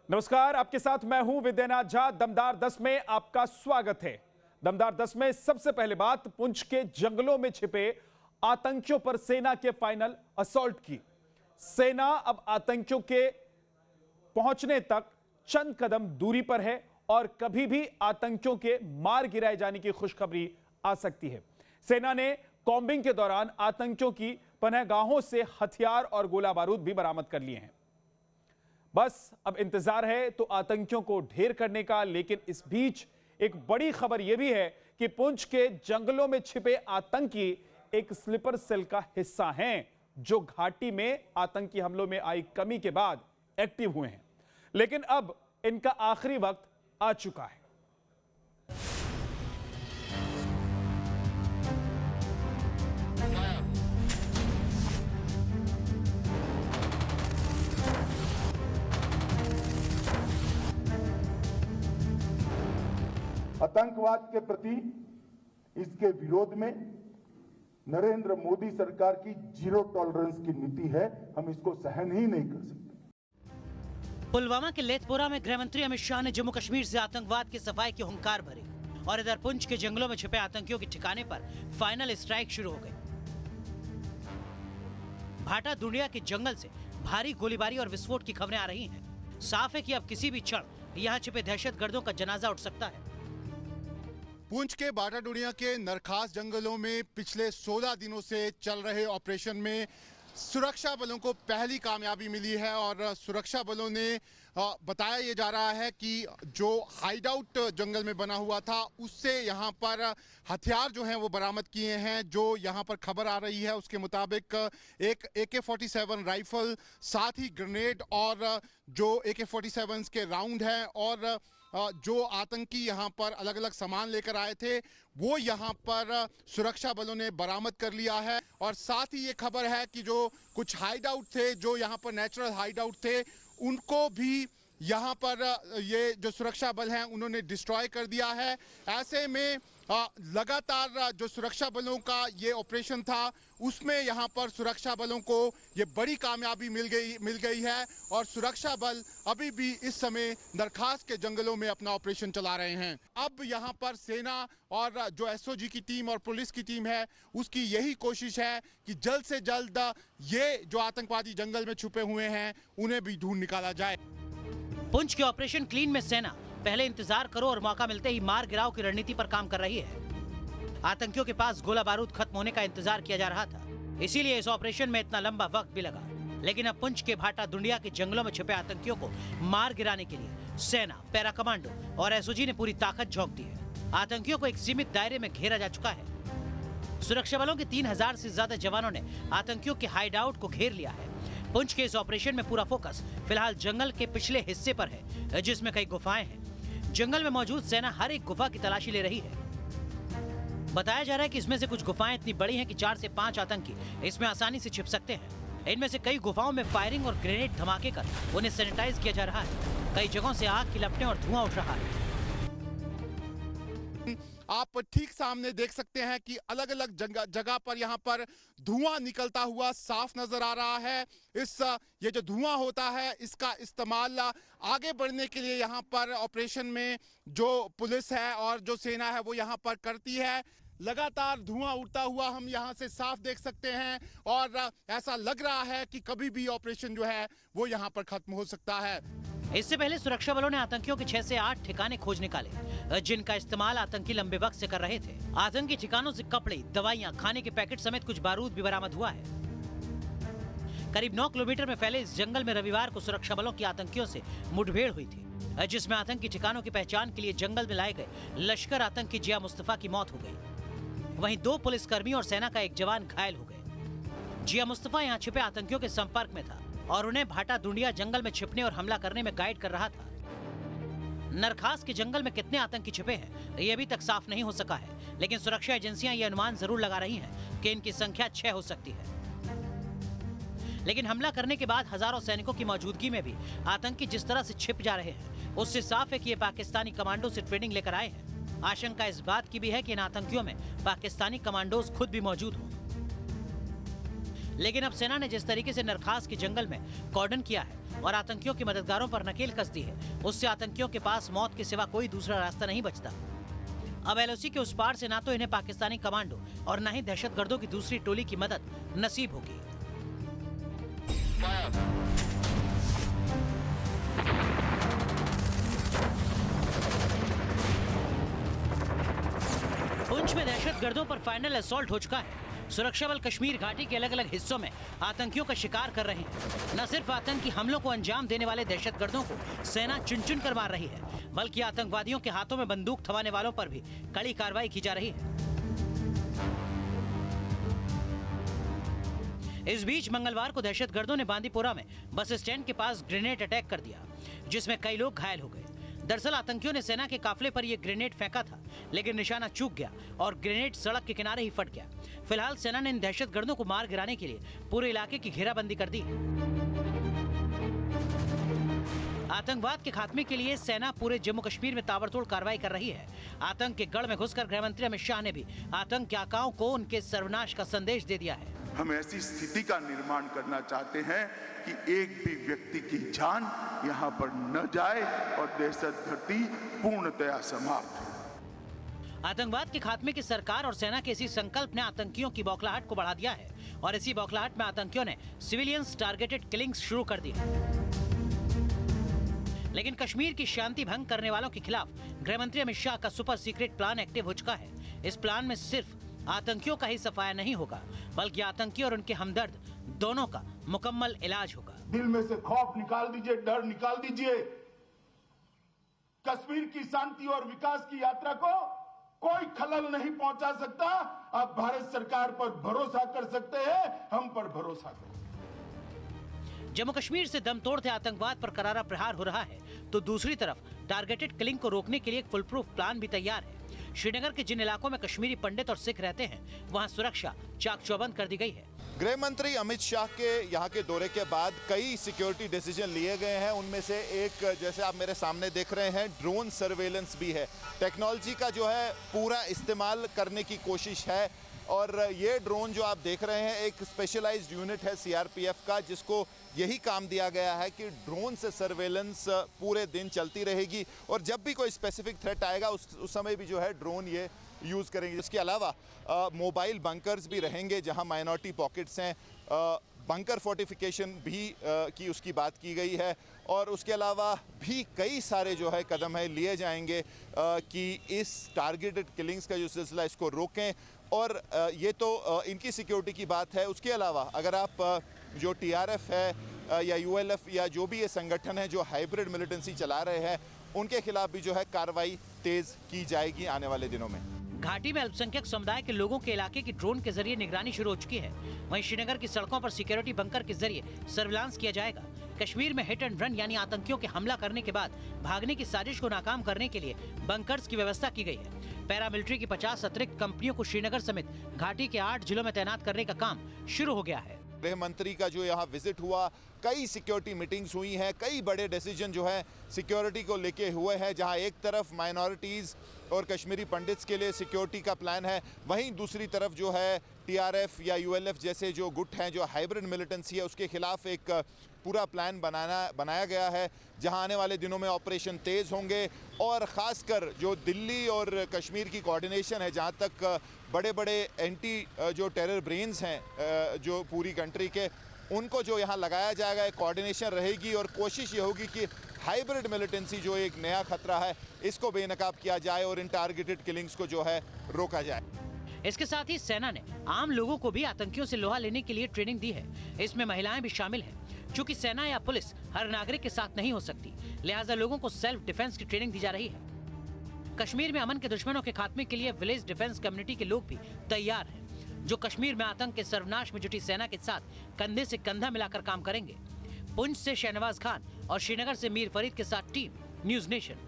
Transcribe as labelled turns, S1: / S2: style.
S1: नमस्कार, आपके साथ मैं हूं विद्यानाथ झा। दमदार 10 में आपका स्वागत है। दमदार 10 में सबसे पहले बात पुंछ के जंगलों में छिपे आतंकियों पर सेना के फाइनल असॉल्ट की। सेना अब आतंकियों के पहुंचने तक चंद कदम दूरी पर है और कभी भी आतंकियों के मार गिराए जाने की खुशखबरी आ सकती है। सेना ने कॉम्बिंग के दौरान आतंकियों की पनाहगाहों से हथियार और गोला बारूद भी बरामद कर लिए हैं। बस अब इंतजार है तो आतंकियों को ढेर करने का। लेकिन इस बीच एक बड़ी खबर यह भी है कि पुंछ के जंगलों में छिपे आतंकी एक स्लीपर सेल का हिस्सा हैं, जो घाटी में आतंकी हमलों में आई कमी के बाद एक्टिव हुए हैं। लेकिन अब इनका आखिरी वक्त आ चुका है।
S2: आतंकवाद के प्रति इसके विरोध में नरेंद्र मोदी सरकार की जीरो टॉलरेंस की नीति है। हम इसको सहन ही नहीं कर सकते।
S3: पुलवामा के लेथपोरा में गृह मंत्री अमित शाह ने जम्मू कश्मीर से आतंकवाद की सफाई की हुंकार भरी और इधर पुंछ के जंगलों में छिपे आतंकियों के ठिकाने पर फाइनल स्ट्राइक शुरू हो गई। भाटा दुनिया के जंगल से भारी गोलीबारी और विस्फोट की खबरें आ रही हैं। साफ है कि अब किसी भी क्षण यहाँ छिपे दहशतगर्दों का जनाजा उठ सकता है।
S4: पुंछ के बाटाडोरिया के नरखास जंगलों में पिछले 16 दिनों से चल रहे ऑपरेशन में सुरक्षा बलों को पहली कामयाबी मिली है और सुरक्षा बलों ने बताया ये जा रहा है कि जो हाइडआउट जंगल में बना हुआ था उससे यहाँ पर हथियार जो हैं वो बरामद किए हैं। जो यहाँ पर खबर आ रही है उसके मुताबिक एक AK-47 राइफल, साथ ही ग्रेनेड और जो AK-47 के राउंड हैं और जो आतंकी यहाँ पर अलग अलग सामान लेकर आए थे वो यहाँ पर सुरक्षा बलों ने बरामद कर लिया है। और साथ ही ये खबर है कि जो कुछ हाइड आउट थे, जो यहाँ पर नेचुरल हाइड आउट थे, उनको भी यहाँ पर ये जो सुरक्षा बल हैं उन्होंने डिस्ट्रॉय कर दिया है। ऐसे में लगातार जो सुरक्षा बलों का ये ऑपरेशन था उसमें यहाँ पर सुरक्षा बलों को ये बड़ी कामयाबी मिल गई है और सुरक्षा बल अभी भी इस समय नरखास के जंगलों में अपना ऑपरेशन चला रहे हैं। अब यहाँ पर सेना और जो SOG की टीम और पुलिस की टीम है उसकी यही कोशिश है कि जल्द से जल्द ये जो आतंकवादी जंगल में छुपे हुए हैं उन्हें भी ढूंढ निकाला जाए।
S3: पुंछ के ऑपरेशन क्लीन में सेना पहले इंतजार करो और मौका मिलते ही मार गिराव की रणनीति पर काम कर रही है। आतंकियों के पास गोला बारूद खत्म होने का इंतजार किया जा रहा था, इसीलिए इस ऑपरेशन में इतना लंबा वक्त भी लगा। लेकिन अब पुंछ के भाटा दुंडिया के जंगलों में छिपे आतंकियों को मार गिराने के लिए सेना, पैरा कमांडो और SOG ने पूरी ताकत झोंक दी है। आतंकियों को एक सीमित दायरे में घेरा जा चुका है। सुरक्षा बलों के 3000 से ज्यादा जवानों ने आतंकियों के हाइड आउट को घेर लिया है। पुंछ के इस ऑपरेशन में पूरा फोकस फिलहाल जंगल के पिछले हिस्से पर है, जिसमें कई गुफाएं हैं। जंगल में मौजूद सेना हर एक गुफा की तलाशी ले रही है। बताया जा रहा है कि इसमें से कुछ गुफाएं इतनी बड़ी हैं कि 4 से 5 आतंकी इसमें आसानी से छिप सकते हैं। इनमें से कई गुफाओं में फायरिंग और ग्रेनेड धमाके कर उन्हें सैनिटाइज किया जा रहा है। कई जगहों से आग की लपटें और धुआं उठ रहा है।
S4: आप ठीक सामने देख सकते हैं कि अलग अलग जगह पर यहाँ पर धुआं निकलता हुआ साफ नजर आ रहा है। ये जो धुआं होता है इसका इस्तेमाल आगे बढ़ने के लिए यहाँ पर ऑपरेशन में जो पुलिस है और जो सेना है वो यहाँ पर करती है। लगातार धुआं उड़ता हुआ हम यहाँ से साफ देख सकते हैं और ऐसा लग रहा है कि कभी भी ऑपरेशन जो है वो यहाँ पर खत्म हो सकता है।
S3: इससे पहले सुरक्षा बलों ने आतंकियों के 6 से 8 ठिकाने खोज निकाले, जिनका इस्तेमाल आतंकी लंबे वक्त से कर रहे थे। आतंकी ठिकानों से कपड़े, दवाइयां, खाने के पैकेट समेत कुछ बारूद भी बरामद हुआ है। करीब 9 किलोमीटर में फैले इस जंगल में रविवार को सुरक्षा बलों की आतंकियों से मुठभेड़ हुई थी, जिसमें आतंकी ठिकानों की पहचान के लिए जंगल में लाए गए लश्कर आतंकी जिया मुस्तफा की मौत हो गई। वहीं 2 पुलिसकर्मी और सेना का एक जवान घायल हो गए। जिया मुस्तफा यहाँ छिपे आतंकियों के संपर्क में था और उन्हें भाटा दुंडिया जंगल में छिपने और हमला करने में गाइड कर रहा था। नरखास के जंगल में कितने आतंकी छिपे हैं ये अभी तक साफ नहीं हो सका है, लेकिन सुरक्षा एजेंसियां ये अनुमान जरूर लगा रही हैं कि इनकी संख्या 6 हो सकती है। लेकिन हमला करने के बाद हजारों सैनिकों की मौजूदगी में भी आतंकी जिस तरह से छिप जा रहे हैं उससे साफ है कि ये पाकिस्तानी कमांडो से ट्रेनिंग लेकर आए हैं। आशंका इस बात की भी है कि इन आतंकियों में पाकिस्तानी कमांडोज खुद भी मौजूद हों। लेकिन अब सेना ने जिस तरीके से नरखास के जंगल में कॉर्डन किया है और आतंकियों के मददगारों पर नकेल कस दी है, उससे आतंकियों के पास मौत के सिवा कोई दूसरा रास्ता नहीं बचता। अब एलओसी के उस पार से ना तो इन्हें पाकिस्तानी कमांडो और न ही दहशतगर्दों की दूसरी टोली की मदद नसीब होगी। पुंछ में दहशतगर्दों पर फाइनल असॉल्ट हो चुका है। सुरक्षा बल कश्मीर घाटी के अलग अलग हिस्सों में आतंकियों का शिकार कर रहे हैं। न सिर्फ आतंकी हमलों को अंजाम देने वाले दहशतगर्दों को सेना चुन चुन कर मार रही है, बल्कि आतंकवादियों के हाथों में बंदूक थमाने वालों पर भी कड़ी कार्रवाई की जा रही है। इस बीच मंगलवार को दहशतगर्दों ने बांदीपोरा में बस स्टैंड के पास ग्रेनेड अटैक कर दिया, जिसमें कई लोग घायल हो गए। दरअसल आतंकियों ने सेना के काफिले पर यह ग्रेनेड फेंका था, लेकिन निशाना चूक गया और ग्रेनेड सड़क के किनारे ही फट गया। फिलहाल सेना ने इन दहशतगर्दों को मार गिराने के लिए पूरे इलाके की घेराबंदी कर दी है। आतंकवाद के खात्मे के लिए सेना पूरे जम्मू कश्मीर में ताबड़तोड़ कार्रवाई कर रही है। आतंक के गढ़ में घुसकर गृहमंत्री अमित शाह ने भी आतंक के आकाओं को उनके सर्वनाश का संदेश दे दिया है।
S2: हम ऐसी स्थिति का निर्माण करना चाहते हैं कि एक भी व्यक्ति की जान यहाँ पर न जाए और दहशतगर्दी पूर्णतया समाप्त हो।
S3: आतंकवाद के खात्मे की सरकार और सेना के इसी संकल्प ने आतंकियों की बौखलाहट को बढ़ा दिया है और इसी बौखलाहट में आतंकियों ने सिविलियंस टारगेटेड किलिंग्स शुरू कर दी है। लेकिन कश्मीर की शांति भंग करने वालों के खिलाफ गृहमंत्री अमित शाह का सुपर सीक्रेट प्लान एक्टिव हो चुका है। इस प्लान में सिर्फ आतंकियों का ही सफाया नहीं होगा, बल्कि आतंकी और उनके हमदर्द दोनों का मुकम्मल इलाज होगा।
S2: दिल में से खौफ निकाल दीजिए, डर निकाल दीजिए। कश्मीर की शांति और विकास की यात्रा को कोई खलल नहीं पहुंचा सकता। आप भारत सरकार पर भरोसा कर सकते हैं, हम पर भरोसा करें।
S3: जम्मू कश्मीर से दम तोड़ते आतंकवाद पर करारा प्रहार हो रहा है, तो दूसरी तरफ टारगेटेड किलिंग को रोकने के लिए एक फुल प्रूफ प्लान भी तैयार है। श्रीनगर के जिन इलाकों में कश्मीरी पंडित और सिख रहते हैं, वहां सुरक्षा चाक चौबंद कर दी गई है।
S5: गृह मंत्री अमित शाह के यहाँ के दौरे के बाद कई सिक्योरिटी डिसीजन लिए गए हैं। उनमें से एक, जैसे आप मेरे सामने देख रहे हैं, ड्रोन सर्वेलेंस भी है। टेक्नोलॉजी का जो है पूरा इस्तेमाल करने की कोशिश है और ये ड्रोन जो आप देख रहे हैं एक स्पेशलाइज्ड यूनिट है सीआरपीएफ का, जिसको यही काम दिया गया है कि ड्रोन से सर्वेलेंस पूरे दिन चलती रहेगी और जब भी कोई स्पेसिफिक थ्रेट आएगा उस समय भी जो है ड्रोन ये यूज़ करेंगे। इसके अलावा मोबाइल बंकर्स भी रहेंगे जहां माइनॉरिटी पॉकेट्स हैं। बंकर फोर्टिफिकेशन भी की उसकी बात की गई है और उसके अलावा भी कई सारे जो है कदम है लिए जाएंगे कि इस टारगेटेड किलिंग्स का जो सिलसिला इसको रोकें। और ये तो इनकी सिक्योरिटी की बात है। उसके अलावा अगर आप जो टीआरएफ है या यूएलएफ या जो भी ये संगठन है जो हाइब्रिड मिलिटेंसी चला रहे हैं, उनके खिलाफ भी जो है कार्रवाई तेज की जाएगी आने वाले दिनों में।
S3: घाटी में अल्पसंख्यक समुदाय के लोगों के इलाके की ड्रोन के जरिए निगरानी शुरू हो चुकी है। वहीं श्रीनगर की सड़कों पर सिक्योरिटी बंकर के जरिए सर्विलांस किया जाएगा। कश्मीर में हिट एंड रन यानी आतंकियों के हमला करने के बाद भागने की साजिश को नाकाम करने के लिए बंकर्स की व्यवस्था की गई है। पैरामिलिट्री की 50 अतिरिक्त कंपनियों को श्रीनगर समेत घाटी के 8 जिलों में तैनात करने का काम शुरू हो गया है।
S5: गृह मंत्री का जो यहाँ विजिट हुआ, कई सिक्योरिटी मीटिंग्स हुई हैं, कई बड़े डिसीजन जो है सिक्योरिटी को लेके हुए हैं। जहाँ एक तरफ माइनॉरिटीज़ और कश्मीरी पंडित्स के लिए सिक्योरिटी का प्लान है, वहीं दूसरी तरफ जो है टीआरएफ या यूएलएफ जैसे जो गुट हैं, जो हाइब्रिड मिलिटेंसी है, उसके खिलाफ एक पूरा प्लान बनाया गया है जहां आने वाले दिनों में ऑपरेशन तेज़ होंगे और ख़ासकर जो दिल्ली और कश्मीर की कोऑर्डिनेशन है, जहां तक बड़े बड़े एंटी जो टेरर ब्रेन्स हैं जो पूरी कंट्री के, उनको जो यहाँ लगाया जाएगा, एक कोऑर्डिनेशन रहेगी और कोशिश ये होगी कि हाइब्रिड मिलिटेंसी जो एक नया खतरा है इसको बेनकाब किया जाए और इन टारगेटेड किलिंग्स को जो है रोका जाए।
S3: इसके साथ ही सेना ने आम लोगों को भी आतंकियों से लोहा लेने के लिए ट्रेनिंग दी है। इसमें महिलाएं भी शामिल हैं। चूंकि सेना या पुलिस हर नागरिक के साथ नहीं हो सकती, लिहाजा लोगों को सेल्फ डिफेंस की ट्रेनिंग दी जा रही है। कश्मीर में अमन के दुश्मनों के खात्मे के लिए विलेज डिफेंस कम्युनिटी के लोग भी तैयार हैं, जो कश्मीर में आतंक के सर्वनाश में जुटी सेना के साथ कंधे से कंधा मिलाकर काम करेंगे। पुंछ से शहनवाज खान और श्रीनगर से मीर फरीद के साथ टीम न्यूज़ नेशन।